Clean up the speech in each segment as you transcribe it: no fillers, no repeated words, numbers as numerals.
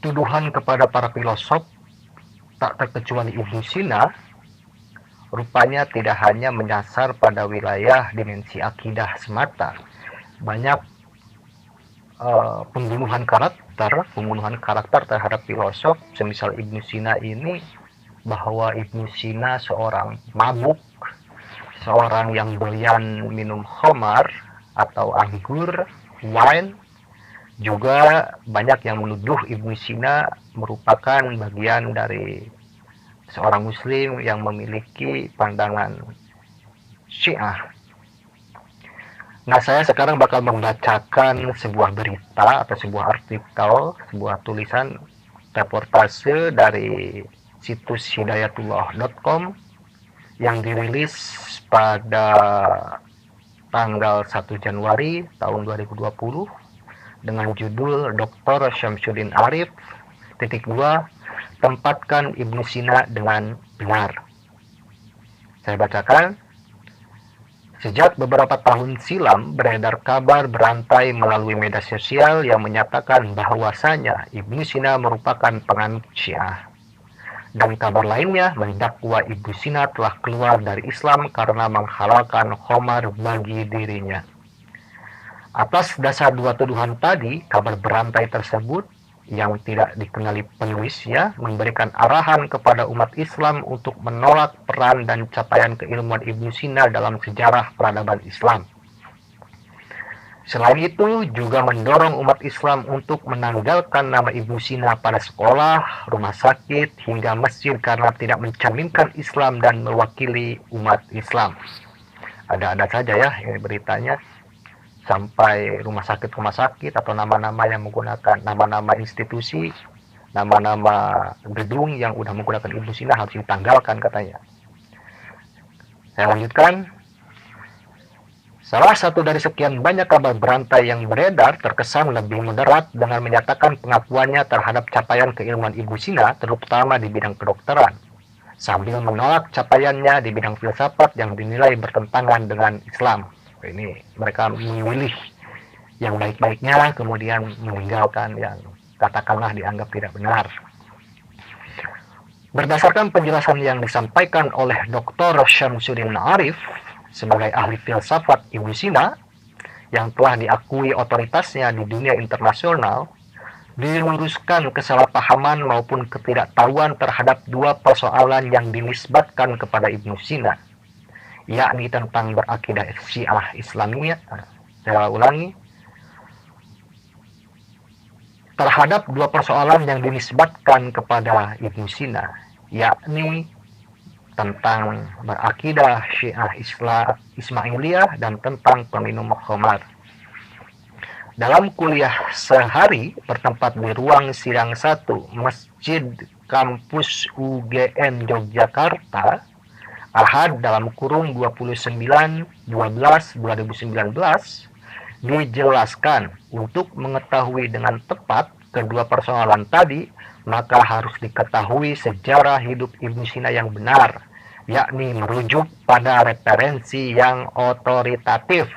Tuduhan kepada para filosof, tak terkecuali Ibnu Sina, rupanya tidak hanya menyasar pada wilayah dimensi akidah semata. Banyak pembunuhan karakter terhadap filosof, semisal Ibnu Sina ini, bahwa Ibnu Sina seorang mabuk, seorang yang doyan minum khamar atau anggur, wine. Juga banyak yang menuduh Ibnu Sina merupakan bagian dari seorang muslim yang memiliki pandangan Syiah. Nah, saya sekarang bakal membacakan sebuah berita atau sebuah artikel, sebuah tulisan reportase dari situs hidayatullah.com yang dirilis pada tanggal 1 Januari tahun 2020 dengan judul Dr. Syamsuddin Arif, _2, tempatkan Ibnu Sina dengan benar. Saya bacakan. Sejak beberapa tahun silam beredar kabar berantai melalui media sosial yang menyatakan bahwasanya Ibnu Sina merupakan penganut Syiah. Dan kabar lainnya mendakwa Ibnu Sina telah keluar dari Islam karena menghalalkan khamar bagi dirinya. Atas dasar dua tuduhan tadi, kabar berantai tersebut yang tidak dikenali penulisnya memberikan arahan kepada umat Islam untuk menolak peran dan capaian keilmuan Ibnu Sina dalam sejarah peradaban Islam. Selain itu, juga mendorong umat Islam untuk menanggalkan nama Ibnu Sina pada sekolah, rumah sakit, hingga masjid karena tidak mencerminkan Islam dan mewakili umat Islam. Ada-ada saja ya ini beritanya. Sampai rumah sakit atau nama-nama yang menggunakan nama-nama institusi, nama-nama gedung yang udah menggunakan Ibnu Sina harus ditanggalkan katanya. Saya lanjutkan. Salah satu dari sekian banyak kabar berantai yang beredar terkesan lebih moderat dengan menyatakan pengakuannya terhadap capaian keilmuan Ibnu Sina, terutama di bidang kedokteran, sambil menolak capaiannya di bidang filsafat yang dinilai bertentangan dengan Islam. Ini mereka memilih yang baik-baiknya, kemudian meninggalkan yang katakanlah dianggap tidak benar. Berdasarkan penjelasan yang disampaikan oleh Dr. Syamsuddin Arif sebagai ahli filsafat Ibnu Sina yang telah diakui otoritasnya di dunia internasional, diluruskan kesalahpahaman maupun ketidaktahuan terhadap dua persoalan yang dinisbatkan kepada Ibnu Sina, yakni tentang berakidah Syiah Islamiyah. Saya ulangi, terhadap dua persoalan yang dinisbatkan kepada Ibnu Sina, yakni tentang berakidah Syiah Ismailiyah dan tentang peminum khamar. Dalam kuliah sehari bertempat di ruang sidang 1 Masjid Kampus UGM Yogyakarta, Ahad (29/12/2019) dijelaskan untuk mengetahui dengan tepat kedua persoalan tadi, maka harus diketahui sejarah hidup Ibnu Sina yang benar, yakni merujuk pada referensi yang otoritatif.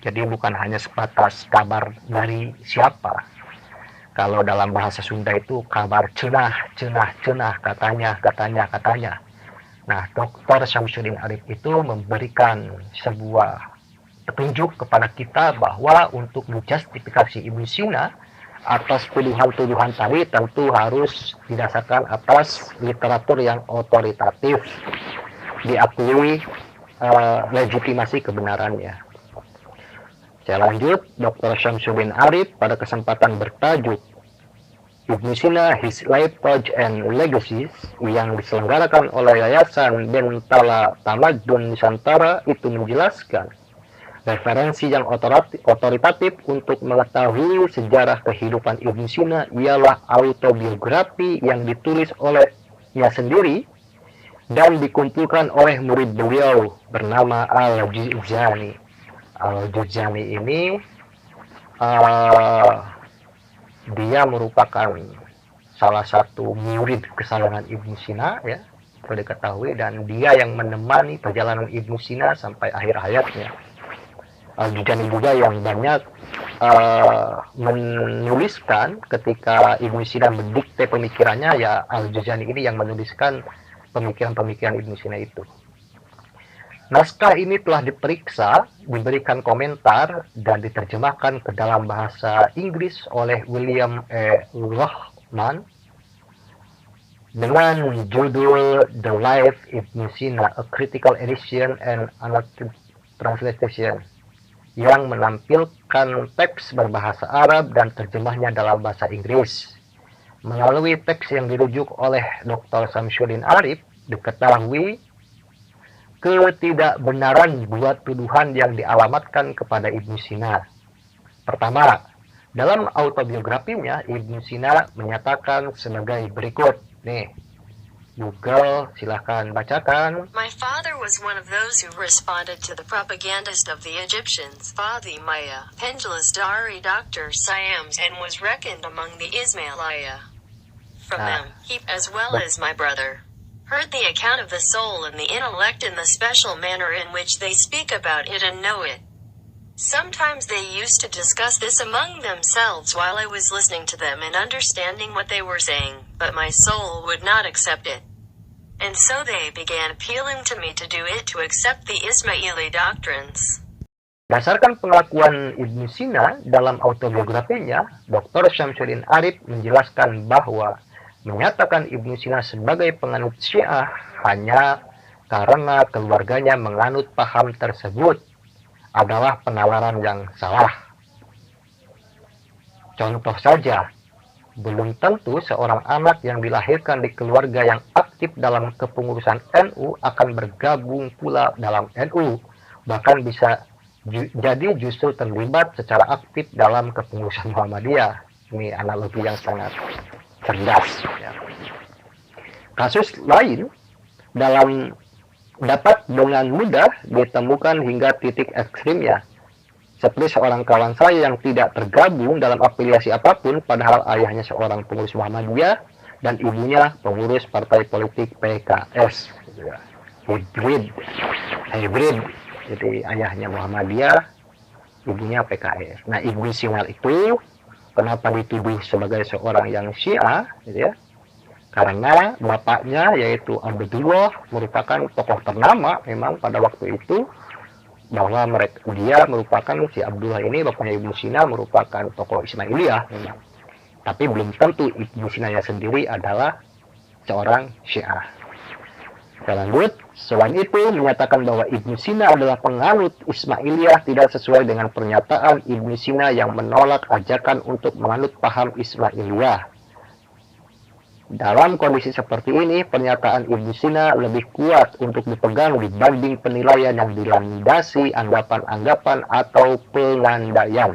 Jadi bukan hanya sebatas kabar dari siapa. Kalau dalam bahasa Sunda itu kabar cenah, katanya. Nah, Dr. Syamsuddin Arif itu memberikan sebuah petunjuk kepada kita bahwa untuk menjustifikasi Ibnu Sina atas tuduhan-tuduhan tadi tentu harus didasarkan atas literatur yang otoritatif, diakui legitimasi kebenarannya. Saya lanjut. Dr. Syamsuddin Arif pada kesempatan bertajuk Ibnu Sina, His Life, Thoughts, and Legacies yang diselenggarakan oleh Yayasan Bentala Tamadun Nusantara itu menjelaskan referensi yang otoritatif untuk mengetahui sejarah kehidupan Ibnu Sina ialah autobiografi yang ditulis olehnya sendiri dan dikumpulkan oleh murid beliau bernama Al-Juzjani. Al-Juzjani ini dia merupakan salah satu murid kesayangan Ibnu Sina, ya, perlu diketahui, dan dia yang menemani perjalanan Ibnu Sina sampai akhir hayatnya. Al-Juzjani juga yang banyak menuliskan ketika Ibnu Sina mendikte pemikirannya, ya Al-Juzani ini yang menuliskan pemikiran-pemikiran Ibnu Sina itu. Naskah ini telah diperiksa, diberikan komentar, dan diterjemahkan ke dalam bahasa Inggris oleh William E. Rohman dengan judul The Life Ibn Sina, A Critical Edition and Another Translation, yang menampilkan teks berbahasa Arab dan terjemahnya dalam bahasa Inggris. Melalui teks yang dirujuk oleh Dr. Syamsuddin Arif, diketahui ketidakbenaran dua tuduhan yang dialamatkan kepada Ibnu Sina. Pertama, dalam autobiografinya, Ibnu Sina menyatakan sebagai berikut. Nih, Google silahkan bacakan. My father was one of those who responded to the propagandist of the Egyptians, Fatimiyya, Pendulous Dari Dr. Siams, and was reckoned among the Ismailiyya. From them, he, as well as my brother, heard the account of the soul and the intellect in the special manner in which they speak about it and know it. Sometimes they used to discuss this among themselves while I was listening to them and understanding what they were saying, but my soul would not accept it. And so they began appealing to me to do it to accept the Ismaili doctrines. Berdasarkan pengakuan Ibnu Sina dalam autobiografinya, Dr. Syamsuddin Arif menjelaskan bahwa menyatakan Ibnu Sina sebagai penganut Syiah hanya karena keluarganya menganut paham tersebut adalah penalaran yang salah. Contoh saja, belum tentu seorang anak yang dilahirkan di keluarga yang aktif dalam kepengurusan NU akan bergabung pula dalam NU, bahkan bisa jadi justru terlibat secara aktif dalam kepengurusan Muhammadiyah. Ini analogi yang sangat cerdas. Ya. Kasus lain dapat dengan mudah ditemukan hingga titik ekstrimnya. Seperti seorang kawan saya yang tidak tergabung dalam afiliasi apapun, padahal ayahnya seorang pengurus Muhammadiyah dan ibunya pengurus partai politik PKS. Hybrid. Jadi ayahnya Muhammadiyah, ibunya PKS. Nah, Ibnu Sina itu kenapa dituduh sebagai seorang yang Syiah, gitu ya? Karena bapaknya yaitu Abdullah merupakan tokoh ternama memang pada waktu itu, bahwa dia merupakan si Abdullah ini, bapaknya Ibnu Sina merupakan tokoh Ismailiyah memang. Tapi belum tentu Ibnu Sina sendiri adalah seorang Syiah. Lanjut, selain itu menyatakan bahwa Ibnu Sina adalah penganut Ismailiyah tidak sesuai dengan pernyataan Ibnu Sina yang menolak ajakan untuk menganut paham Ismailiyah. Dalam kondisi seperti ini, pernyataan Ibnu Sina lebih kuat untuk dipegang dibanding penilaian yang dilandasi anggapan-anggapan atau pengandaian.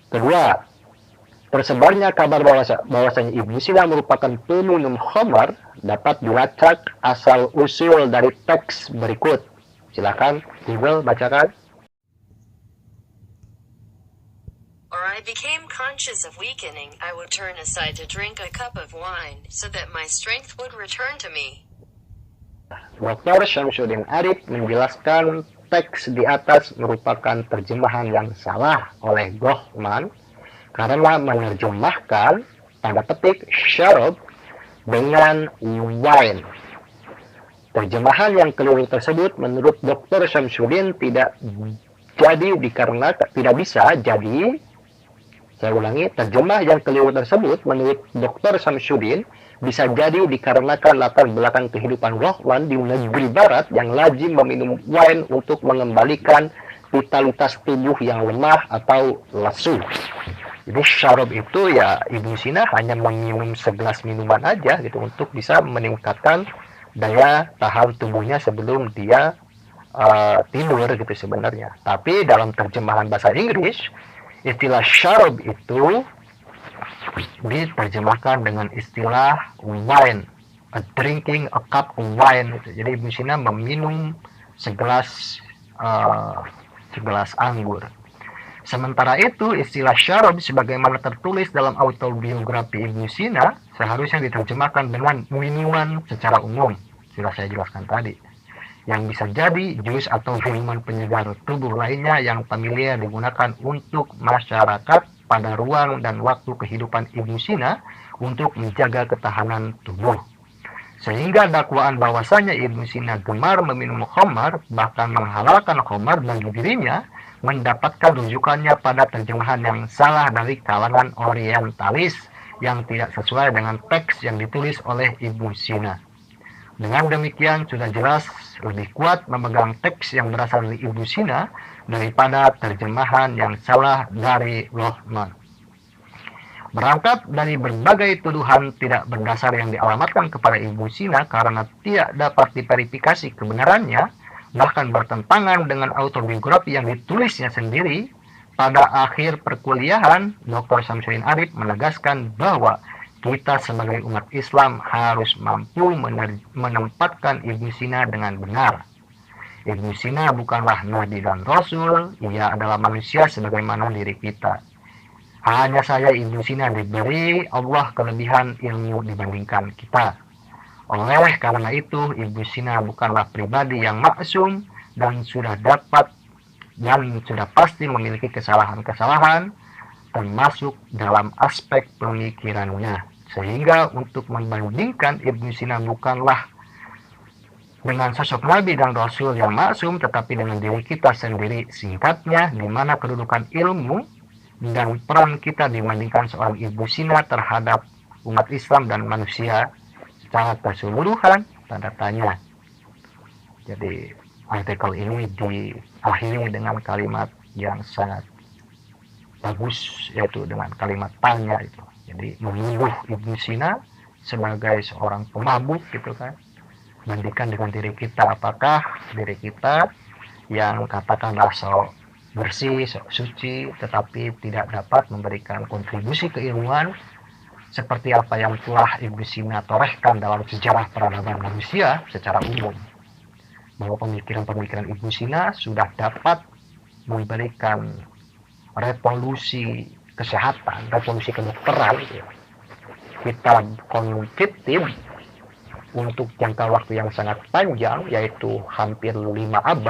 Kedua, tersebarnya kabar bahwasanya Ibnu Sina merupakan peminum khamar dapat dilacak asal-usul dari teks berikut. Silakan Google bacakan. Or I became conscious of weakening, I would turn aside to drink a cup of wine, so that my strength would return to me. Dr. Syamsuddin Arif menjelaskan teks di atas merupakan terjemahan yang salah oleh Gohman karena menerjemahkan tanda petik syarab dengan wine. Terjemahan yang keliru tersebut menurut Dr. Syamsuddin tidak bisa jadi. Saya ulangi, terjemah yang keliru tersebut menurut Dr. Syamsuddin bisa jadi dikarenakan latar belakang kehidupan Rohman di negeri barat yang lazim meminum wine untuk mengembalikan vitalitas tubuh yang lemah atau lesu. Jadi syarab itu ya Ibnu Sina hanya meminum segelas minuman aja gitu untuk bisa meningkatkan daya tahan tubuhnya sebelum dia tidur gitu sebenarnya. Tapi dalam terjemahan bahasa Inggris, istilah syarab itu diterjemahkan dengan istilah wine, drinking a cup of wine. Jadi Ibnu Sina meminum segelas anggur. Sementara itu istilah syarab sebagaimana tertulis dalam autobiografi Ibnu Sina seharusnya diterjemahkan dengan minuman secara umum. Sudah saya jelaskan tadi. yang bisa jadi jus atau minuman penyegar tubuh lainnya yang familiar digunakan untuk masyarakat pada ruang dan waktu kehidupan Ibnu Sina untuk menjaga ketahanan tubuh. Sehingga dakwaan bahwasanya Ibnu Sina gemar meminum khamar, bahkan menghalalkan khamar bagi dirinya, mendapatkan rujukannya pada terjemahan yang salah dari kalangan orientalis yang tidak sesuai dengan teks yang ditulis oleh Ibnu Sina. Dengan demikian sudah jelas lebih kuat memegang teks yang berasal dari Ibnu Sina daripada terjemahan yang salah dari Rahman. Berangkat dari berbagai tuduhan tidak berdasar yang dialamatkan kepada Ibnu Sina karena tidak dapat diverifikasi kebenarannya, bahkan bertentangan dengan autobiografi yang ditulisnya sendiri, pada akhir perkuliahan, Dr. Samsudin Arif menegaskan bahwa kita sebagai umat Islam harus mampu menempatkan Ibnu Sina dengan benar. Ibnu Sina bukanlah nabi dan rasul, ia adalah manusia sebagaimana diri kita. Hanya saja Ibnu Sina diberi Allah kelebihan ilmu dibandingkan kita. Oleh karena itu, Ibnu Sina bukanlah pribadi yang maksum dan sudah pasti memiliki kesalahan-kesalahan termasuk dalam aspek pemikirannya. Sehingga untuk membandingkan Ibnu Sina bukanlah dengan sosok Nabi dan Rasul yang maksum, tetapi dengan diri kita sendiri. Singkatnya, di mana kedudukan ilmu dan peran kita dibandingkan seorang Ibnu Sina terhadap umat Islam dan manusia secara keseluruhan, tanda tanya. Jadi artikel ini diakhiri dengan kalimat yang sangat bagus, yaitu dengan kalimat tanya itu. Jadi menuduh Ibnu Sina sebagai seorang pemabuk gitu kan. Bandingkan dengan diri kita, apakah diri kita yang katakanlah sok bersih, sok suci, tetapi tidak dapat memberikan kontribusi keilmuan seperti apa yang telah Ibnu Sina torehkan dalam sejarah peradaban manusia secara umum. Bahwa pemikiran-pemikiran Ibnu Sina sudah dapat memberikan revolusi kesehatan, revolusi kedokteran, kita kognitif untuk jangka waktu yang sangat panjang, yaitu hampir 5 abad.